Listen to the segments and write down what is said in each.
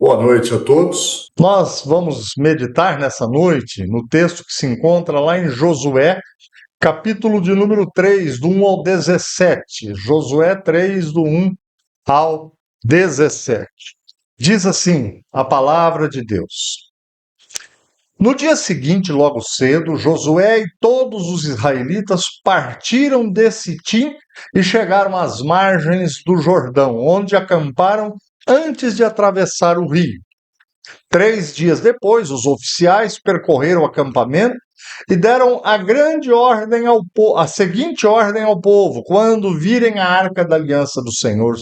Boa noite a todos. Nós vamos meditar nessa noite no texto que se encontra lá em Josué, capítulo de número 3, do 1 ao 17. Josué 3, do 1 ao 17. Diz assim a palavra de Deus. No dia seguinte, logo cedo, Josué e todos os israelitas partiram de Sitim e chegaram às margens do Jordão, onde acamparam antes de atravessar o rio. 3 dias depois, os oficiais percorreram o acampamento e deram a seguinte ordem ao povo: quando virem a arca da aliança do Senhor,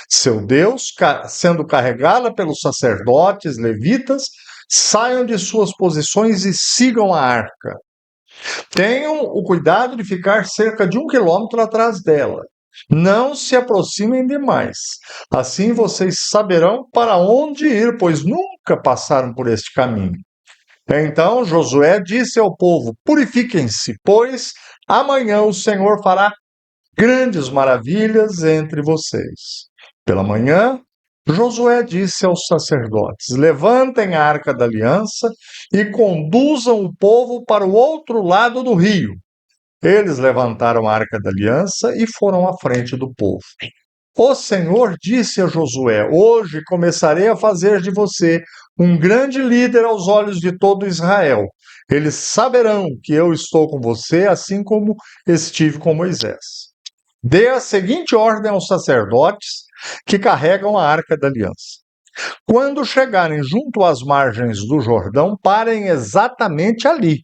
seu Deus, sendo carregada pelos sacerdotes levitas, saiam de suas posições e sigam a arca. Tenham o cuidado de ficar cerca de 1 quilômetro atrás dela. Não se aproximem demais. Assim vocês saberão para onde ir, pois nunca passaram por este caminho. Então Josué disse ao povo: purifiquem-se, pois amanhã o Senhor fará grandes maravilhas entre vocês. Pela manhã, Josué disse aos sacerdotes: levantem a arca da aliança e conduzam o povo para o outro lado do rio. Eles levantaram a arca da aliança e foram à frente do povo. O Senhor disse a Josué: hoje começarei a fazer de você um grande líder aos olhos de todo Israel. Eles saberão que eu estou com você, assim como estive com Moisés. Dê a seguinte ordem aos sacerdotes que carregam a arca da aliança: quando chegarem junto às margens do Jordão, parem exatamente ali.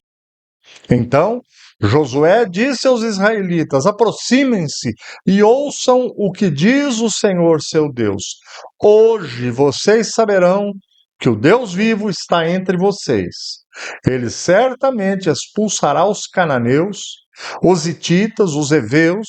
Então Josué disse aos israelitas: aproximem-se e ouçam o que diz o Senhor seu Deus. Hoje vocês saberão que o Deus vivo está entre vocês. Ele certamente expulsará os cananeus, os hititas, os heveus,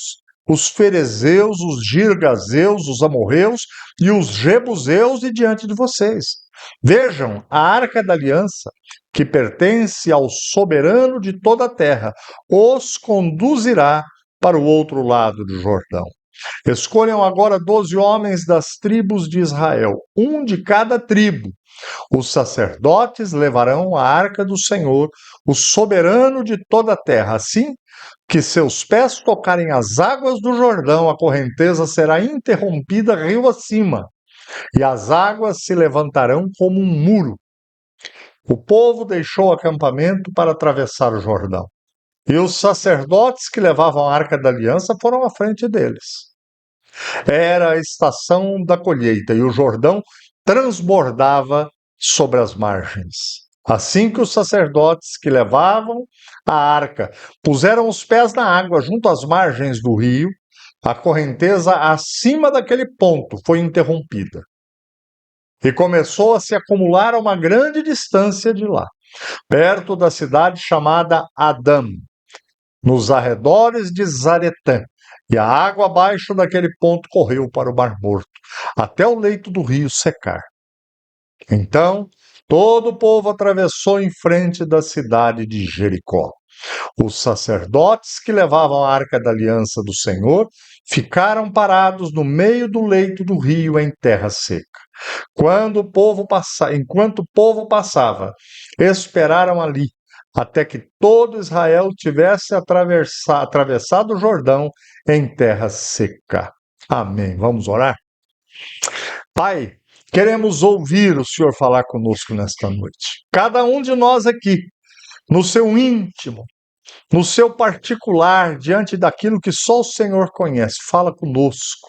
os ferezeus, os girgazeus, os amorreus e os jebuseus de diante de vocês. Vejam, a arca da aliança, que pertence ao soberano de toda a terra, os conduzirá para o outro lado do Jordão. Escolham agora 12 homens das tribos de Israel, um de cada tribo. Os sacerdotes levarão a arca do Senhor, o soberano de toda a terra. Assim que seus pés tocarem as águas do Jordão, a correnteza será interrompida rio acima, e as águas se levantarão como um muro. O povo deixou o acampamento para atravessar o Jordão, e os sacerdotes que levavam a arca da aliança foram à frente deles. Era a estação da colheita, e o Jordão transbordava sobre as margens. Assim que os sacerdotes que levavam a arca puseram os pés na água junto às margens do rio, a correnteza acima daquele ponto foi interrompida e começou a se acumular a uma grande distância de lá, perto da cidade chamada Adã, nos arredores de Zaretã. E a água abaixo daquele ponto correu para o Mar Morto, até o leito do rio secar. Então, todo o povo atravessou em frente da cidade de Jericó. Os sacerdotes que levavam a arca da aliança do Senhor ficaram parados no meio do leito do rio em terra seca. Enquanto o povo passava, esperaram ali até que todo Israel tivesse atravessado o Jordão em terra seca. Amém. Vamos orar? Pai, queremos ouvir o Senhor falar conosco nesta noite. Cada um de nós aqui, no seu íntimo, no seu particular, diante daquilo que só o Senhor conhece, fala conosco.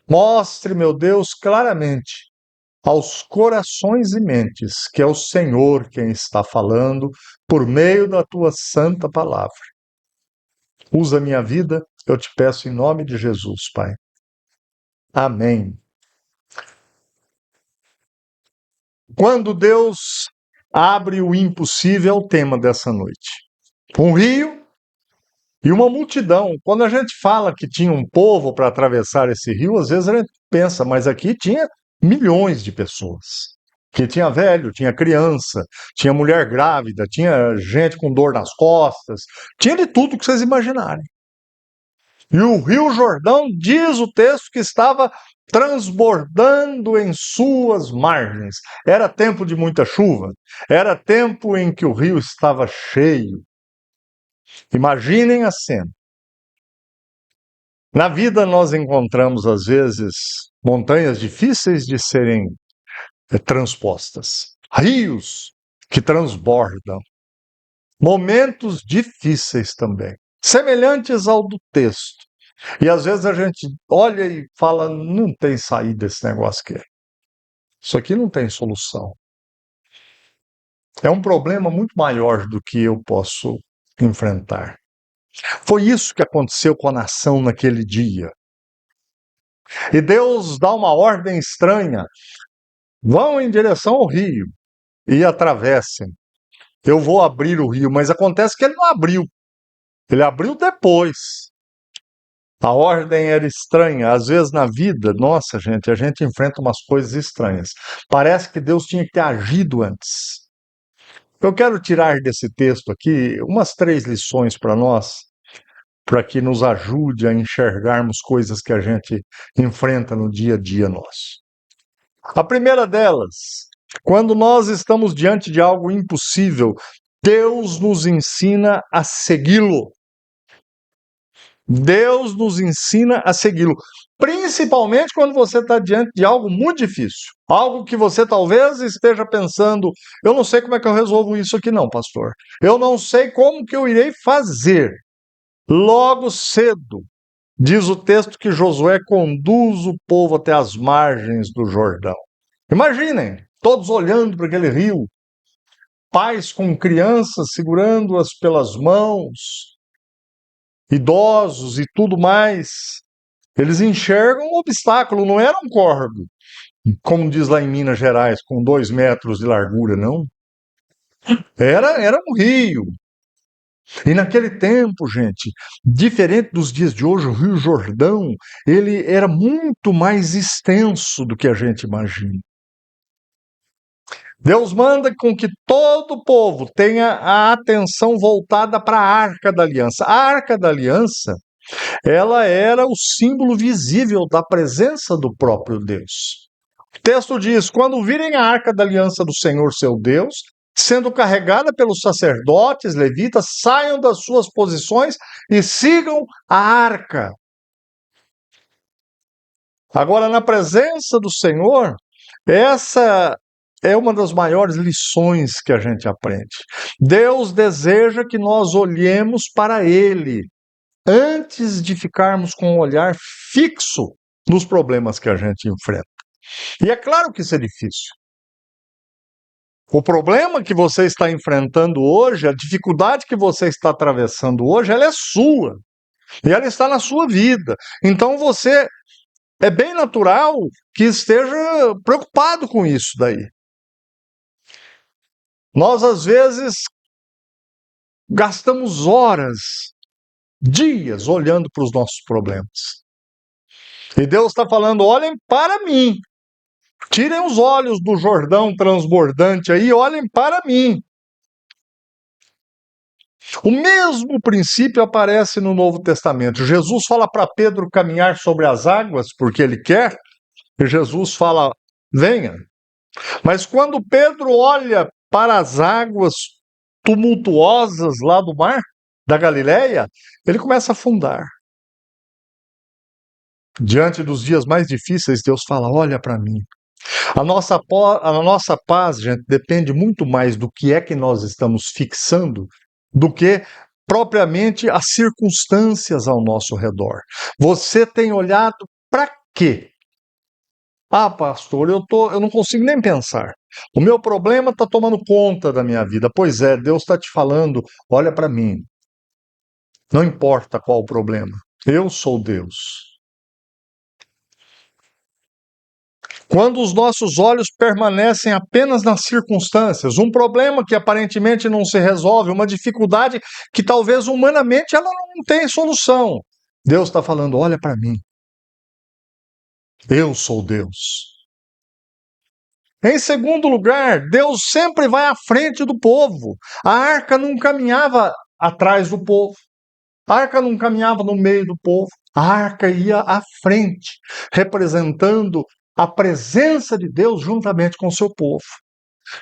Mostre, meu Deus, claramente aos corações e mentes que é o Senhor quem está falando por meio da tua santa palavra. Usa a minha vida, eu te peço em nome de Jesus, Pai. Amém. Quando Deus abre o impossível, é o tema dessa noite. Um rio e uma multidão. Quando a gente fala que tinha um povo para atravessar esse rio, às vezes a gente pensa, mas aqui tinha milhões de pessoas. Que tinha velho, tinha criança, tinha mulher grávida, tinha gente com dor nas costas, tinha de tudo que vocês imaginarem. E o Rio Jordão, diz o texto, que estava transbordando em suas margens. Era tempo de muita chuva, era tempo em que o rio estava cheio. Imaginem a cena. Na vida nós encontramos, às vezes, montanhas difíceis de serem transpostas, rios que transbordam, momentos difíceis também, semelhantes ao do texto. E às vezes a gente olha e fala, não tem saída esse negócio aqui. Isso aqui não tem solução. É um problema muito maior do que eu posso enfrentar. Foi isso que aconteceu com a nação naquele dia. E Deus dá uma ordem estranha. Vão em direção ao rio e atravessem. Eu vou abrir o rio, mas acontece que ele não abriu. Ele abriu depois. A ordem era estranha. Às vezes na vida, nossa gente, a gente enfrenta umas coisas estranhas. Parece que Deus tinha que ter agido antes. Eu quero tirar desse texto aqui umas 3 lições para nós, para que nos ajude a enxergarmos coisas que a gente enfrenta no dia a dia nosso. A primeira delas, quando nós estamos diante de algo impossível, Deus nos ensina a segui-lo. Deus nos ensina a segui-lo. Principalmente quando você está diante de algo muito difícil. Algo que você talvez esteja pensando, eu não sei como é que eu resolvo isso aqui não, pastor. Eu não sei como que eu irei fazer. Logo cedo, diz o texto que Josué conduz o povo até as margens do Jordão. Imaginem, todos olhando para aquele rio, pais com crianças segurando-as pelas mãos, idosos e tudo mais. Eles enxergam um obstáculo, não era um córrego, como diz lá em Minas Gerais, com 2 metros de largura, não. Era um rio. E naquele tempo, gente, diferente dos dias de hoje, o Rio Jordão, ele era muito mais extenso do que a gente imagina. Deus manda com que todo o povo tenha a atenção voltada para a Arca da Aliança. A Arca da Aliança, ela era o símbolo visível da presença do próprio Deus. O texto diz: quando virem a Arca da Aliança do Senhor seu Deus, sendo carregada pelos sacerdotes, levitas, saiam das suas posições e sigam a arca. Agora, na presença do Senhor, essa é uma das maiores lições que a gente aprende. Deus deseja que nós olhemos para Ele antes de ficarmos com um olhar fixo nos problemas que a gente enfrenta. E é claro que isso é difícil. O problema que você está enfrentando hoje, a dificuldade que você está atravessando hoje, ela é sua. E ela está na sua vida. Então você é bem natural que esteja preocupado com isso daí. Nós, às vezes, gastamos horas, dias, olhando para os nossos problemas. E Deus está falando: olhem para mim. Tirem os olhos do Jordão transbordante aí e olhem para mim. O mesmo princípio aparece no Novo Testamento. Jesus fala para Pedro caminhar sobre as águas, porque ele quer, e Jesus fala: venha. Mas quando Pedro olha para as águas tumultuosas lá do mar, da Galileia, ele começa a afundar. Diante dos dias mais difíceis, Deus fala: olha para mim. A nossa paz, gente, depende muito mais do que é que nós estamos fixando do que propriamente as circunstâncias ao nosso redor. Você tem olhado para quê? Ah, pastor, eu não consigo nem pensar. O meu problema está tomando conta da minha vida. Pois é, Deus está te falando: olha para mim. Não importa qual o problema, eu sou Deus. Quando os nossos olhos permanecem apenas nas circunstâncias, um problema que aparentemente não se resolve, uma dificuldade que talvez humanamente ela não tem solução, Deus está falando: olha para mim. Eu sou Deus. Em segundo lugar, Deus sempre vai à frente do povo. A arca não caminhava atrás do povo. A arca não caminhava no meio do povo, a arca ia à frente, representando a presença de Deus juntamente com o seu povo.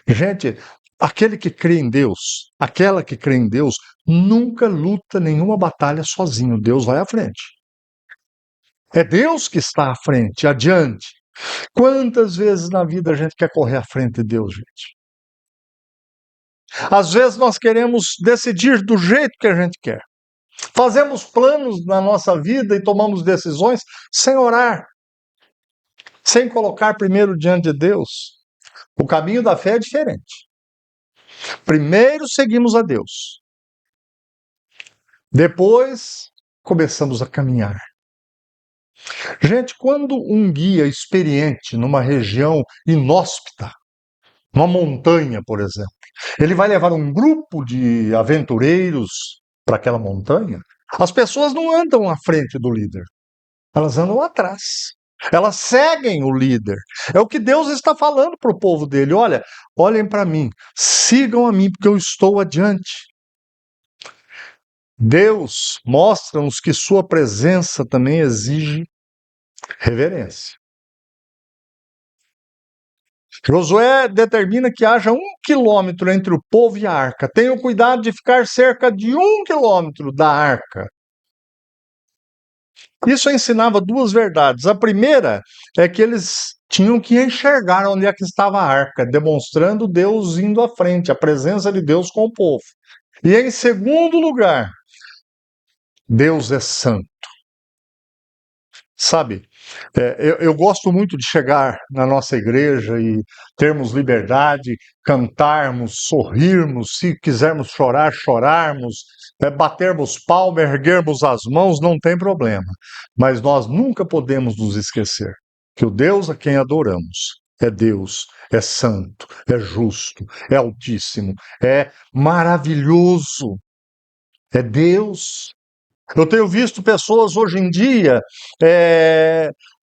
Gente, aquele que crê em Deus, aquela que crê em Deus, nunca luta nenhuma batalha sozinho. Deus vai à frente. É Deus que está à frente, adiante. Quantas vezes na vida a gente quer correr à frente de Deus, gente? Às vezes nós queremos decidir do jeito que a gente quer. Fazemos planos na nossa vida e tomamos decisões sem orar, sem colocar primeiro diante de Deus. O caminho da fé é diferente. Primeiro seguimos a Deus. Depois começamos a caminhar. Gente, quando um guia experiente numa região inóspita, numa montanha, por exemplo, ele vai levar um grupo de aventureiros para aquela montanha, as pessoas não andam à frente do líder, elas andam atrás. Elas seguem o líder. É o que Deus está falando para o povo dele. Olha, olhem para mim, sigam a mim, porque eu estou adiante. Deus mostra-nos que sua presença também exige reverência. Josué determina que haja 1 quilômetro entre o povo e a arca. Tenham cuidado de ficar cerca de 1 quilômetro da arca. Isso ensinava duas verdades. A primeira é que eles tinham que enxergar onde é que estava a arca, demonstrando Deus indo à frente, a presença de Deus com o povo. E em segundo lugar, Deus é santo. Sabe, eu gosto muito de chegar na nossa igreja e termos liberdade, cantarmos, sorrirmos, se quisermos chorar, chorarmos, batermos palma, erguermos as mãos, não tem problema. Mas nós nunca podemos nos esquecer que o Deus a quem adoramos é Deus, é santo, é justo, é altíssimo, é maravilhoso, é Deus. Eu tenho visto pessoas hoje em dia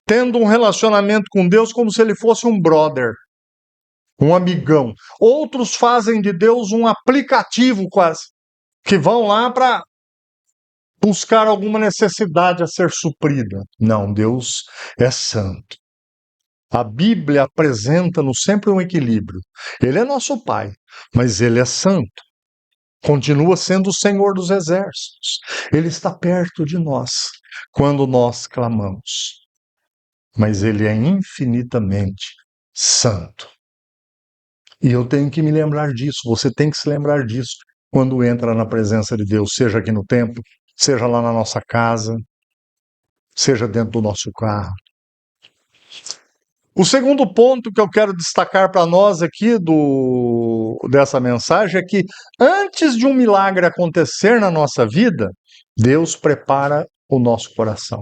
tendo um relacionamento com Deus como se ele fosse um brother, um amigão. Outros fazem de Deus um aplicativo quase, que vão lá para buscar alguma necessidade a ser suprida. Não, Deus é santo. A Bíblia apresenta-nos sempre um equilíbrio. Ele é nosso Pai, mas Ele é santo. Continua sendo o Senhor dos exércitos. Ele está perto de nós quando nós clamamos. Mas Ele é infinitamente santo. E eu tenho que me lembrar disso, você tem que se lembrar disso quando entra na presença de Deus, seja aqui no templo, seja lá na nossa casa, seja dentro do nosso carro. O segundo ponto que eu quero destacar para nós aqui dessa mensagem é que antes de um milagre acontecer na nossa vida, Deus prepara o nosso coração.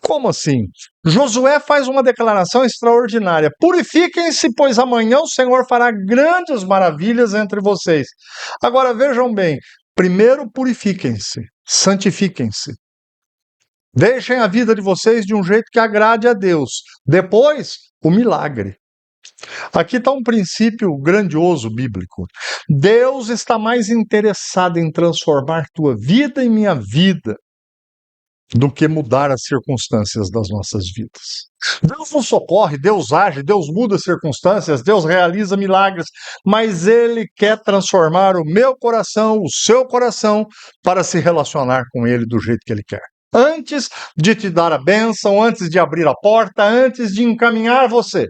Como assim? Josué faz uma declaração extraordinária. Purifiquem-se, pois amanhã o Senhor fará grandes maravilhas entre vocês. Agora vejam bem, primeiro purifiquem-se, santifiquem-se. Deixem a vida de vocês de um jeito que agrade a Deus. Depois, o milagre. Aqui está um princípio grandioso bíblico. Deus está mais interessado em transformar tua vida e minha vida do que mudar as circunstâncias das nossas vidas. Deus nos socorre, Deus age, Deus muda as circunstâncias, Deus realiza milagres, mas Ele quer transformar o meu coração, o seu coração, para se relacionar com Ele do jeito que Ele quer. Antes de te dar a bênção, antes de abrir a porta, antes de encaminhar você.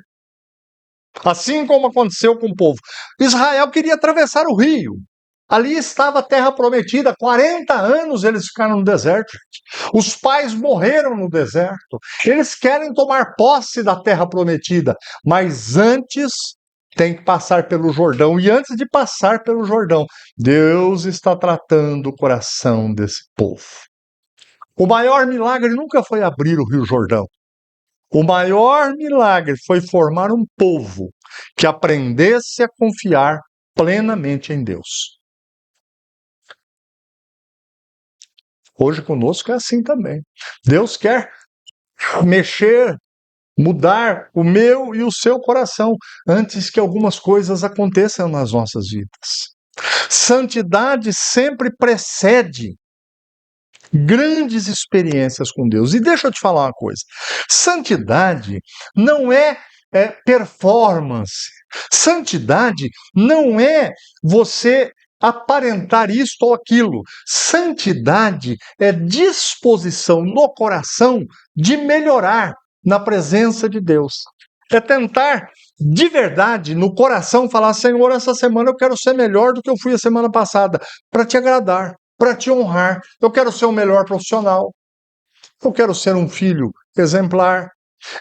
Assim como aconteceu com o povo. Israel queria atravessar o rio. Ali estava a terra prometida. 40 anos eles ficaram no deserto. Os pais morreram no deserto. Eles querem tomar posse da terra prometida. Mas antes tem que passar pelo Jordão. E antes de passar pelo Jordão, Deus está tratando o coração desse povo. O maior milagre nunca foi abrir o Rio Jordão. O maior milagre foi formar um povo que aprendesse a confiar plenamente em Deus. Hoje conosco é assim também. Deus quer mexer, mudar o meu e o seu coração antes que algumas coisas aconteçam nas nossas vidas. Santidade sempre precede grandes experiências com Deus. E deixa eu te falar uma coisa: santidade não é performance. Santidade não é você aparentar isto ou aquilo. Santidade é disposição no coração de melhorar na presença de Deus. É tentar de verdade no coração falar: Senhor, essa semana eu quero ser melhor do que eu fui a semana passada, para te agradar, para te honrar. Eu quero ser o melhor profissional. Eu quero ser um filho exemplar.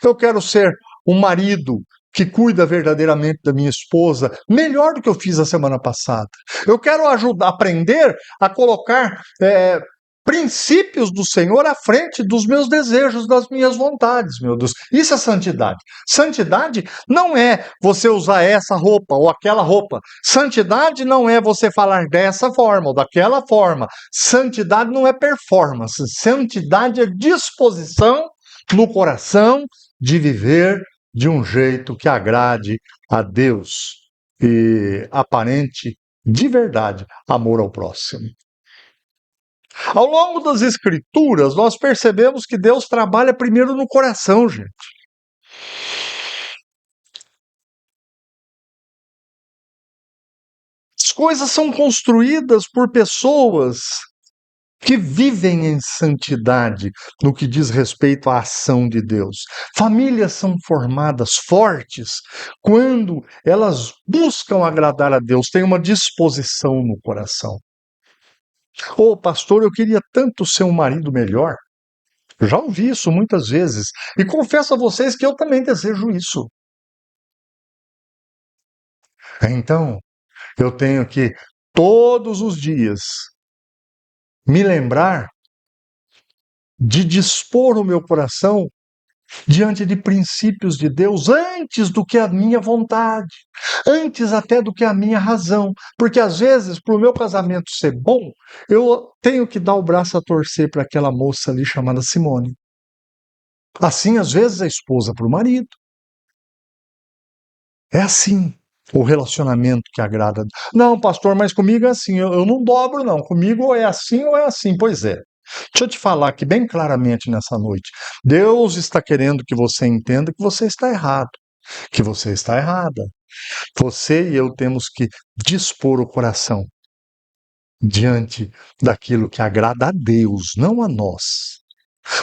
Eu quero ser um marido que cuida verdadeiramente da minha esposa, melhor do que eu fiz a semana passada. Eu quero aprender a colocar princípios do Senhor à frente dos meus desejos, das minhas vontades, meu Deus. Isso é santidade. Santidade não é você usar essa roupa ou aquela roupa. Santidade não é você falar dessa forma ou daquela forma. Santidade não é performance. Santidade é disposição no coração de viver de um jeito que agrade a Deus e aparente de verdade amor ao próximo. Ao longo das Escrituras, nós percebemos que Deus trabalha primeiro no coração, gente. As coisas são construídas por pessoas que vivem em santidade no que diz respeito à ação de Deus. Famílias são formadas fortes quando elas buscam agradar a Deus, têm uma disposição no coração. Ô, pastor, eu queria tanto ser um marido melhor. Eu já ouvi isso muitas vezes. E confesso a vocês que eu também desejo isso. Então, eu tenho que, todos os dias, me lembrar de dispor o meu coração diante de princípios de Deus antes do que a minha vontade, antes até do que a minha razão. Porque às vezes, para o meu casamento ser bom, eu tenho que dar o braço a torcer para aquela moça ali chamada Simone. Assim, às vezes, a esposa para o marido. É assim o relacionamento que agrada. Não, pastor, mas comigo é assim, eu não dobro, não. Comigo ou é assim ou é assim. Pois é. Deixa eu te falar aqui bem claramente nessa noite. Deus está querendo que você entenda que você está errado, que você está errada. Você e eu temos que dispor o coração diante daquilo que agrada a Deus, não a nós.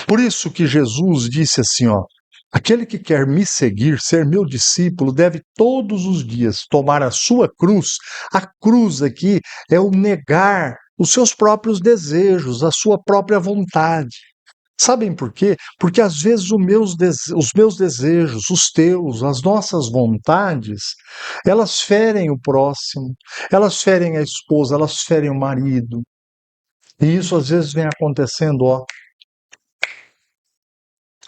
Por isso que Jesus disse assim, ó: aquele que quer me seguir, ser meu discípulo, deve todos os dias tomar a sua cruz. A cruz aqui é o negar os seus próprios desejos, a sua própria vontade. Sabem por quê? Porque às vezes os meus desejos, os teus, as nossas vontades, elas ferem o próximo, elas ferem a esposa, elas ferem o marido. E isso às vezes vem acontecendo, ó.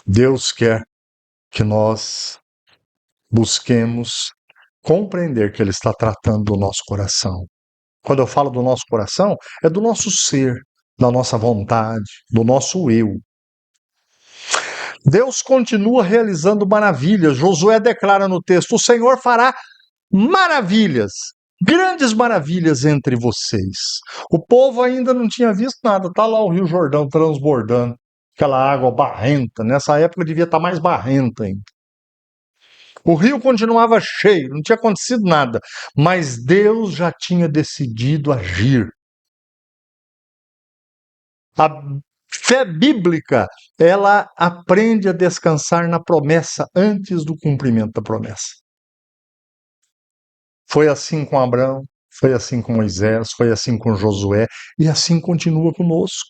Deus quer que nós busquemos compreender que Ele está tratando do nosso coração. Quando eu falo do nosso coração, é do nosso ser, da nossa vontade, do nosso eu. Deus continua realizando maravilhas. Josué declara no texto: o Senhor fará maravilhas, grandes maravilhas entre vocês. O povo ainda não tinha visto nada. Está lá o Rio Jordão transbordando, aquela água barrenta. Nessa época devia estar mais barrenta ainda. O rio continuava cheio, não tinha acontecido nada, mas Deus já tinha decidido agir. A fé bíblica, ela aprende a descansar na promessa antes do cumprimento da promessa. Foi assim com Abraão, foi assim com Moisés, foi assim com Josué, e assim continua conosco.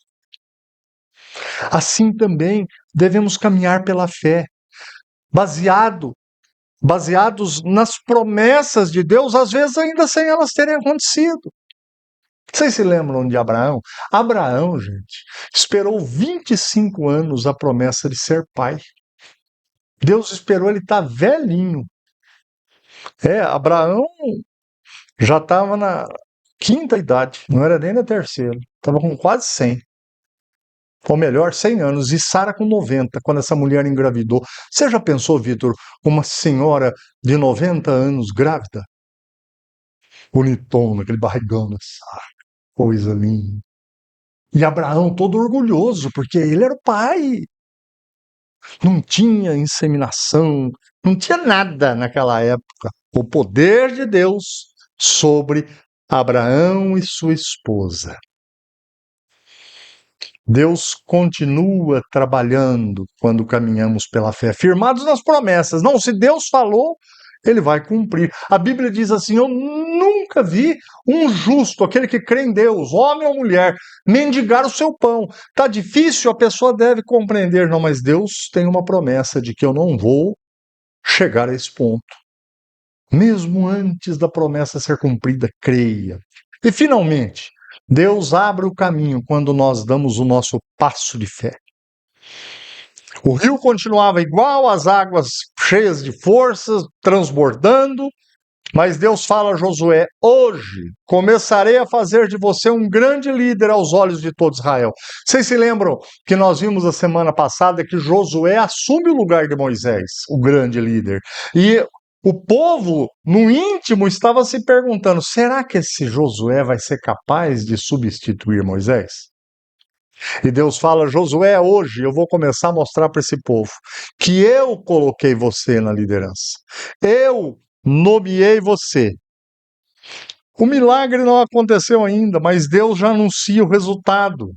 Assim também devemos caminhar pela fé, baseados nas promessas de Deus, às vezes ainda sem elas terem acontecido. Vocês se lembram de Abraão? Abraão, gente, esperou 25 anos a promessa de ser pai. Deus esperou ele estar velhinho. Abraão já estava na quinta idade, não era nem na terceira. Estava com quase 100. Ou melhor, 100 anos. E Sara com 90, quando essa mulher engravidou. Você já pensou, Vitor, uma senhora de 90 anos grávida? bonitão, naquele barrigão nessa coisa linda. E Abraão todo orgulhoso, porque ele era o pai. Não tinha inseminação, não tinha nada naquela época. O poder de Deus sobre Abraão e sua esposa. Deus continua trabalhando quando caminhamos pela fé, firmados nas promessas. Não, se Deus falou, ele vai cumprir. A Bíblia diz assim: eu nunca vi um justo, aquele que crê em Deus, homem ou mulher, mendigar o seu pão. Tá difícil, a pessoa deve compreender. Não, mas Deus tem uma promessa de que eu não vou chegar a esse ponto. Mesmo antes da promessa ser cumprida, creia. E finalmente, Deus abre o caminho quando nós damos o nosso passo de fé. O rio continuava igual, as águas cheias de forças, transbordando, mas Deus fala a Josué: hoje começarei a fazer de você um grande líder aos olhos de todo Israel. Vocês se lembram que nós vimos a semana passada que Josué assume o lugar de Moisés, o grande líder. E o povo, no íntimo, estava se perguntando: será que esse Josué vai ser capaz de substituir Moisés? E Deus fala: Josué, hoje eu vou começar a mostrar para esse povo que eu coloquei você na liderança. Eu nomeei você. O milagre não aconteceu ainda, mas Deus já anuncia o resultado.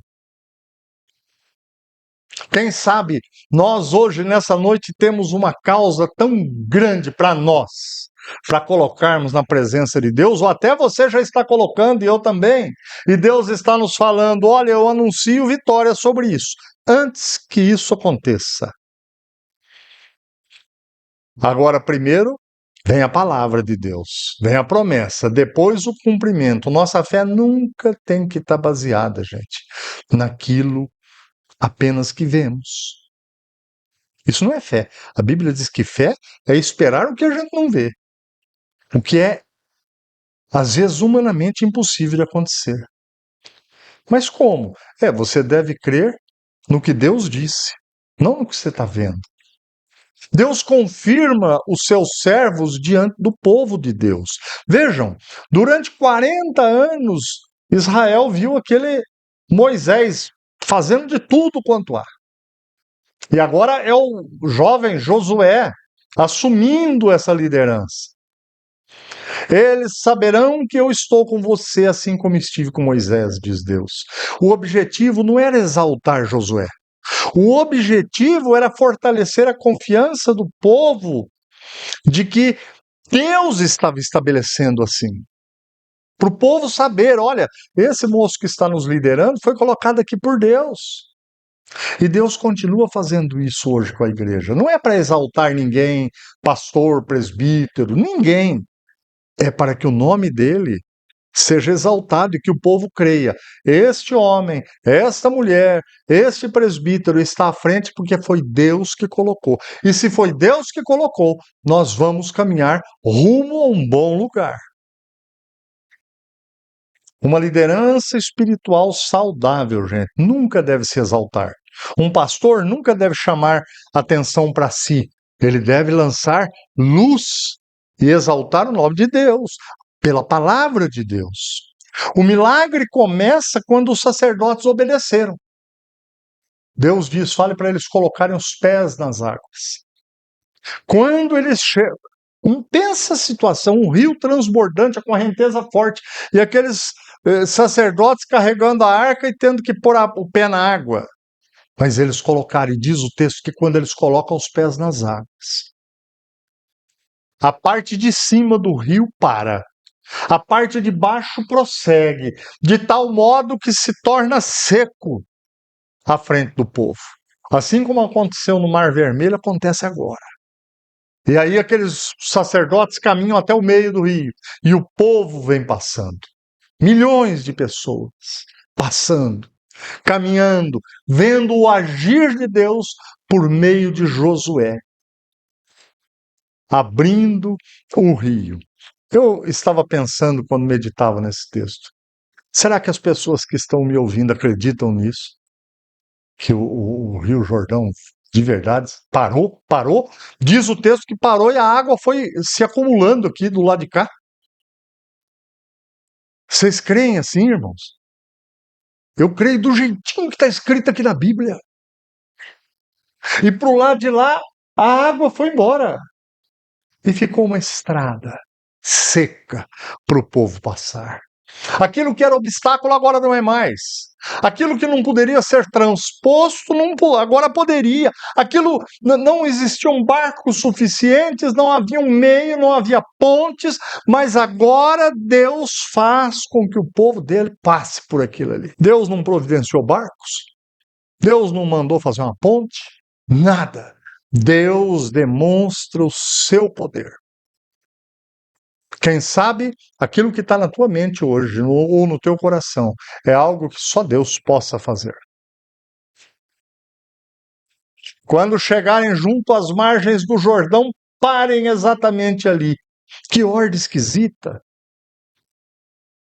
Quem sabe nós hoje, nessa noite, temos uma causa tão grande para nós, para colocarmos na presença de Deus, ou até você já está colocando, e eu também, e Deus está nos falando: olha, eu anuncio vitória sobre isso, antes que isso aconteça. Agora, primeiro, vem a palavra de Deus, vem a promessa, depois o cumprimento. Nossa fé nunca tem que estar baseada, gente, naquilo apenas que vemos. Isso não é fé. A Bíblia diz que fé é esperar o que a gente não vê, o que é, às vezes, humanamente impossível de acontecer. Mas como? Você deve crer no que Deus disse, não no que você está vendo. Deus confirma os seus servos diante do povo de Deus. Vejam, durante 40 anos, Israel viu aquele Moisés fazendo de tudo quanto há. E agora é o jovem Josué assumindo essa liderança. Eles saberão que eu estou com você, assim como estive com Moisés, diz Deus. O objetivo não era exaltar Josué. O objetivo era fortalecer a confiança do povo de que Deus estava estabelecendo assim. Para o povo saber: olha, esse moço que está nos liderando foi colocado aqui por Deus. E Deus continua fazendo isso hoje com a igreja. Não é para exaltar ninguém, pastor, presbítero, ninguém. É para que o nome dele seja exaltado e que o povo creia: este homem, esta mulher, este presbítero está à frente porque foi Deus que colocou. E se foi Deus que colocou, nós vamos caminhar rumo a um bom lugar. Uma liderança espiritual saudável, gente, nunca deve se exaltar. Um pastor nunca deve chamar atenção para si. Ele deve lançar luz e exaltar o nome de Deus, pela palavra de Deus. O milagre começa quando os sacerdotes obedeceram. Deus diz: fale para eles colocarem os pés nas águas. Quando eles chegam, intensa situação, um rio transbordante, a correnteza forte, e aqueles sacerdotes carregando a arca e tendo que pôr o pé na água. Mas eles colocaram, e diz o texto que quando eles colocam os pés nas águas, a parte de cima do rio para, a parte de baixo prossegue, de tal modo que se torna seco à frente do povo. Assim como aconteceu no Mar Vermelho, acontece agora. E aí aqueles sacerdotes caminham até o meio do rio, e o povo vem passando. Milhões de pessoas passando, caminhando, vendo o agir de Deus por meio de Josué, abrindo o rio. Eu estava pensando quando meditava nesse texto: será que as pessoas que estão me ouvindo acreditam nisso? Que o Rio Jordão, de verdade, parou? Diz o texto que parou e a água foi se acumulando aqui do lado de cá. Vocês creem assim, irmãos? Eu creio do jeitinho que está escrito aqui na Bíblia. E para o lado de lá, a água foi embora. E ficou uma estrada seca para o povo passar. Aquilo que era obstáculo agora não é mais. Aquilo que não poderia ser transposto, agora poderia. Aquilo não existiam barcos suficientes, não havia um meio, não havia pontes, mas agora Deus faz com que o povo dele passe por aquilo ali. Deus não providenciou barcos, Deus não mandou fazer uma ponte, nada. Deus demonstra o seu poder. Quem sabe aquilo que está na tua mente hoje, ou no teu coração, é algo que só Deus possa fazer. Quando chegarem junto às margens do Jordão, parem exatamente ali. Que ordem esquisita!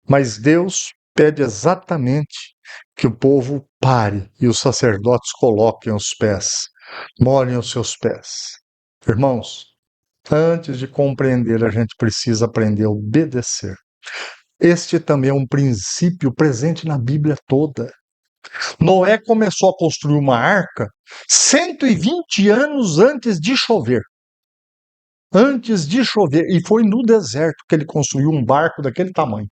Mas Deus pede exatamente que o povo pare e os sacerdotes coloquem os pés, molhem os seus pés. Irmãos, antes de compreender, a gente precisa aprender a obedecer. Este também é um princípio presente na Bíblia toda. Noé começou a construir uma arca 120 anos antes de chover. Antes de chover. E foi no deserto que ele construiu um barco daquele tamanho.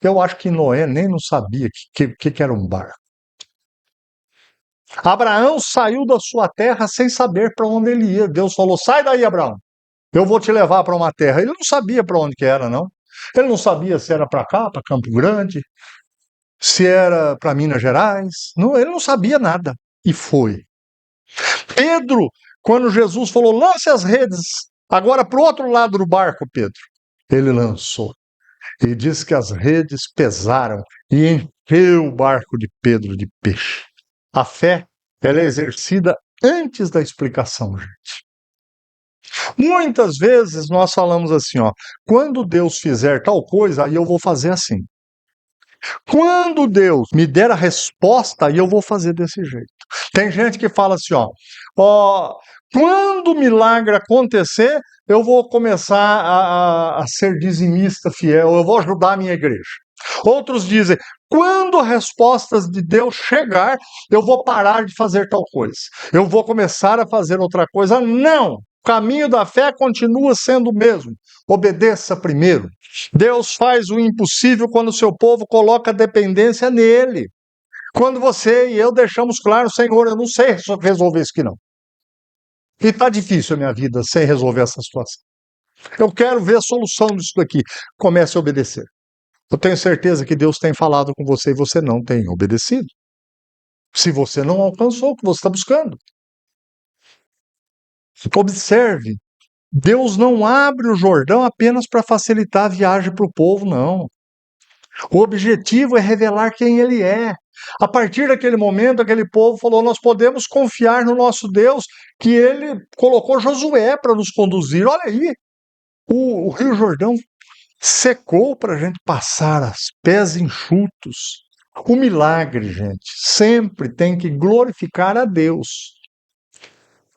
Eu acho que Noé nem não sabia que era um barco. Abraão saiu da sua terra sem saber para onde ele ia. Deus falou: sai daí, Abraão. Eu vou te levar para uma terra. Ele não sabia para onde que era, não. Ele não sabia se era para cá, para Campo Grande, se era para Minas Gerais. Não, ele não sabia nada. E foi. Pedro, quando Jesus falou, lance as redes agora para o outro lado do barco, Pedro. Ele lançou. E diz que as redes pesaram e encheu o barco de Pedro de peixe. A fé, ela é exercida antes da explicação, gente. Muitas vezes nós falamos assim, ó, quando Deus fizer tal coisa, aí eu vou fazer assim. Quando Deus me der a resposta, aí eu vou fazer desse jeito. Tem gente que fala assim, ó, quando o milagre acontecer, eu vou começar a ser dizimista fiel, eu vou ajudar a minha igreja. Outros dizem, quando a resposta de Deus chegar, eu vou parar de fazer tal coisa. Eu vou começar a fazer outra coisa. Não! O caminho da fé continua sendo o mesmo. Obedeça primeiro. Deus faz o impossível quando o seu povo coloca dependência nele. Quando você e eu deixamos claro, Senhor, eu não sei resolver isso aqui não. E está difícil a minha vida sem resolver essa situação. Eu quero ver a solução disso daqui. Comece a obedecer. Eu tenho certeza que Deus tem falado com você e você não tem obedecido. Se você não alcançou o que você está buscando. Observe, Deus não abre o Jordão apenas para facilitar a viagem para o povo, não. O objetivo é revelar quem ele é. A partir daquele momento, aquele povo falou, nós podemos confiar no nosso Deus, que ele colocou Josué para nos conduzir. Olha aí, o Rio Jordão secou para a gente passar as pés enxutos. O milagre, gente, sempre tem que glorificar a Deus.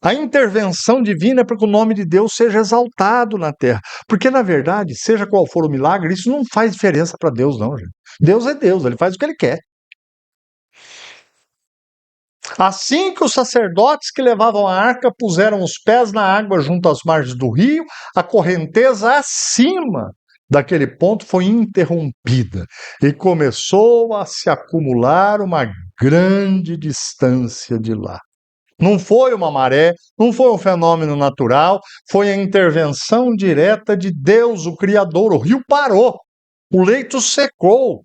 A intervenção divina é para que o nome de Deus seja exaltado na terra. Porque, na verdade, seja qual for o milagre, isso não faz diferença para Deus, não, gente. Deus é Deus, ele faz o que ele quer. Assim que os sacerdotes que levavam a arca puseram os pés na água junto às margens do rio, a correnteza acima daquele ponto foi interrompida e começou a se acumular uma grande distância de lá. Não foi uma maré, não foi um fenômeno natural, foi a intervenção direta de Deus, o Criador. O rio parou, o leito secou.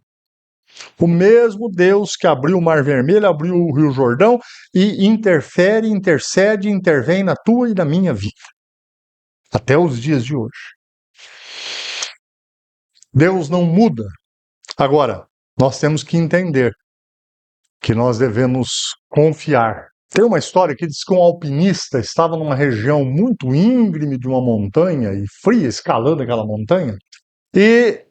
O mesmo Deus que abriu o Mar Vermelho, abriu o Rio Jordão e interfere, intercede, intervém na tua e na minha vida. Até os dias de hoje. Deus não muda. Agora, nós temos que entender que nós devemos confiar. Tem uma história que diz que um alpinista estava numa região muito íngreme de uma montanha e fria, escalando aquela montanha, e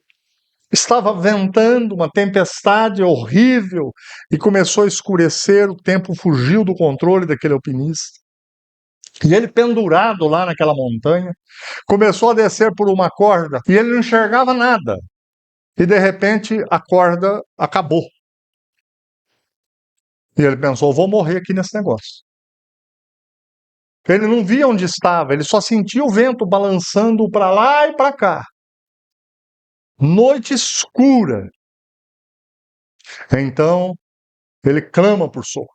estava ventando, uma tempestade horrível, e começou a escurecer, o tempo fugiu do controle daquele alpinista. E ele, pendurado lá naquela montanha, começou a descer por uma corda e ele não enxergava nada. E de repente a corda acabou. E ele pensou: vou morrer aqui nesse negócio. Ele não via onde estava, ele só sentia o vento balançando para lá e para cá. Noite escura. Então ele clama por socorro.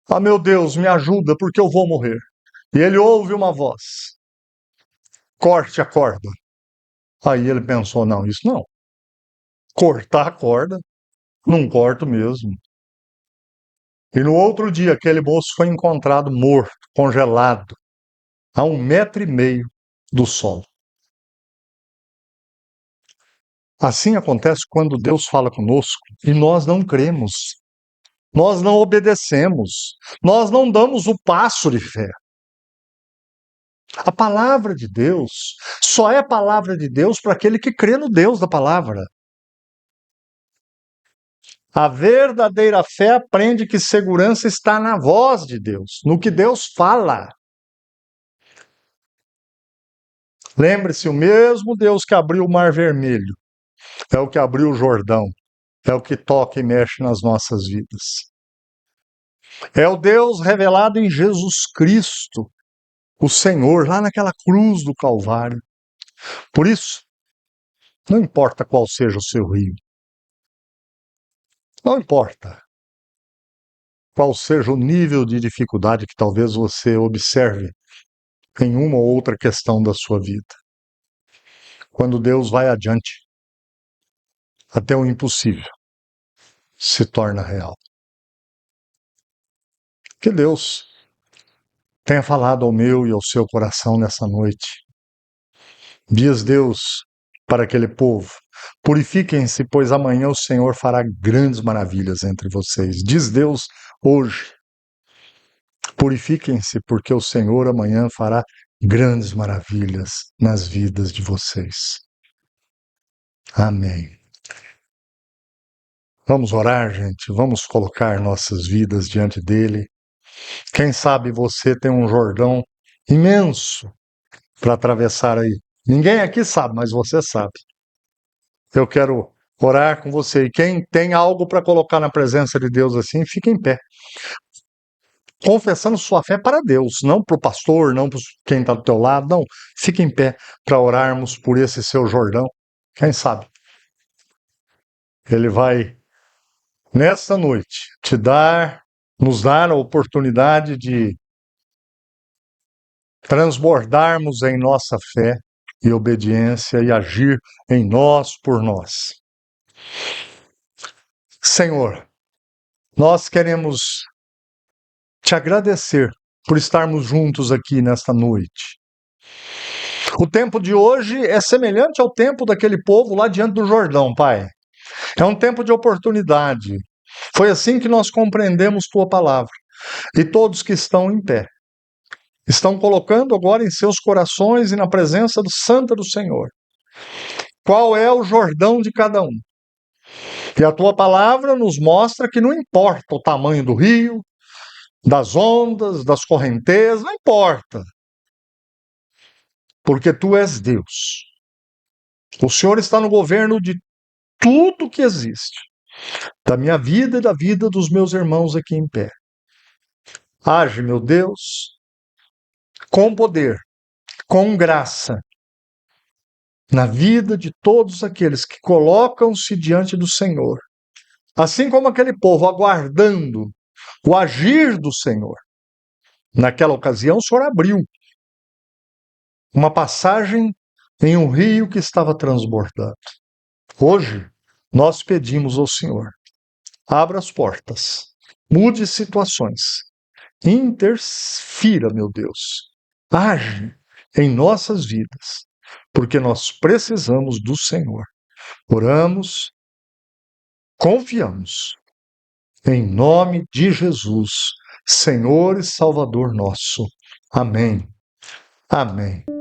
Ah, meu Deus, me ajuda, porque eu vou morrer. E ele ouve uma voz: corte a corda. Aí ele pensou: não, isso não. Cortar a corda, não corto mesmo. E no outro dia, aquele moço foi encontrado morto, congelado, a 1,5 metros do solo. Assim acontece quando Deus fala conosco e nós não cremos, nós não obedecemos, nós não damos o passo de fé. A palavra de Deus só é palavra de Deus para aquele que crê no Deus da palavra. A verdadeira fé aprende que segurança está na voz de Deus, no que Deus fala. Lembre-se, o mesmo Deus que abriu o Mar Vermelho é o que abriu o Jordão, é o que toca e mexe nas nossas vidas. É o Deus revelado em Jesus Cristo, o Senhor, lá naquela cruz do Calvário. Por isso, não importa qual seja o seu rio, não importa qual seja o nível de dificuldade que talvez você observe em uma ou outra questão da sua vida. Quando Deus vai adiante, até o impossível se torna real. Que Deus tenha falado ao meu e ao seu coração nessa noite. Diz Deus para aquele povo: purifiquem-se, pois amanhã o Senhor fará grandes maravilhas entre vocês. Diz Deus hoje: purifiquem-se, porque o Senhor amanhã fará grandes maravilhas nas vidas de vocês. Amém. Vamos orar, gente. Vamos colocar nossas vidas diante dele. Quem sabe você tem um Jordão imenso para atravessar aí. Ninguém aqui sabe, mas você sabe. Eu quero orar com você. E quem tem algo para colocar na presença de Deus assim, fique em pé. Confessando sua fé para Deus, não para o pastor, não para quem está do teu lado, não. Fique em pé para orarmos por esse seu Jordão. Quem sabe? Ele vai, nesta noite, nos dar a oportunidade de transbordarmos em nossa fé e obediência e agir em nós por nós. Senhor, nós queremos te agradecer por estarmos juntos aqui nesta noite. O tempo de hoje é semelhante ao tempo daquele povo lá diante do Jordão, Pai. É um tempo de oportunidade. Foi assim que nós compreendemos tua palavra. E todos que estão em pé estão colocando agora em seus corações e na presença santa do Senhor qual é o Jordão de cada um. E a tua palavra nos mostra que não importa o tamanho do rio, das ondas, das correntezas, não importa. Porque tu és Deus. O Senhor está no governo de tudo que existe, da minha vida e da vida dos meus irmãos aqui em pé. Age, meu Deus, com poder, com graça, na vida de todos aqueles que colocam-se diante do Senhor, assim como aquele povo aguardando o agir do Senhor. Naquela ocasião, o Senhor abriu uma passagem em um rio que estava transbordando. Hoje, nós pedimos ao Senhor: abra as portas, mude situações, interfira, meu Deus, age em nossas vidas, porque nós precisamos do Senhor. Oramos, confiamos, em nome de Jesus, Senhor e Salvador nosso. Amém. Amém.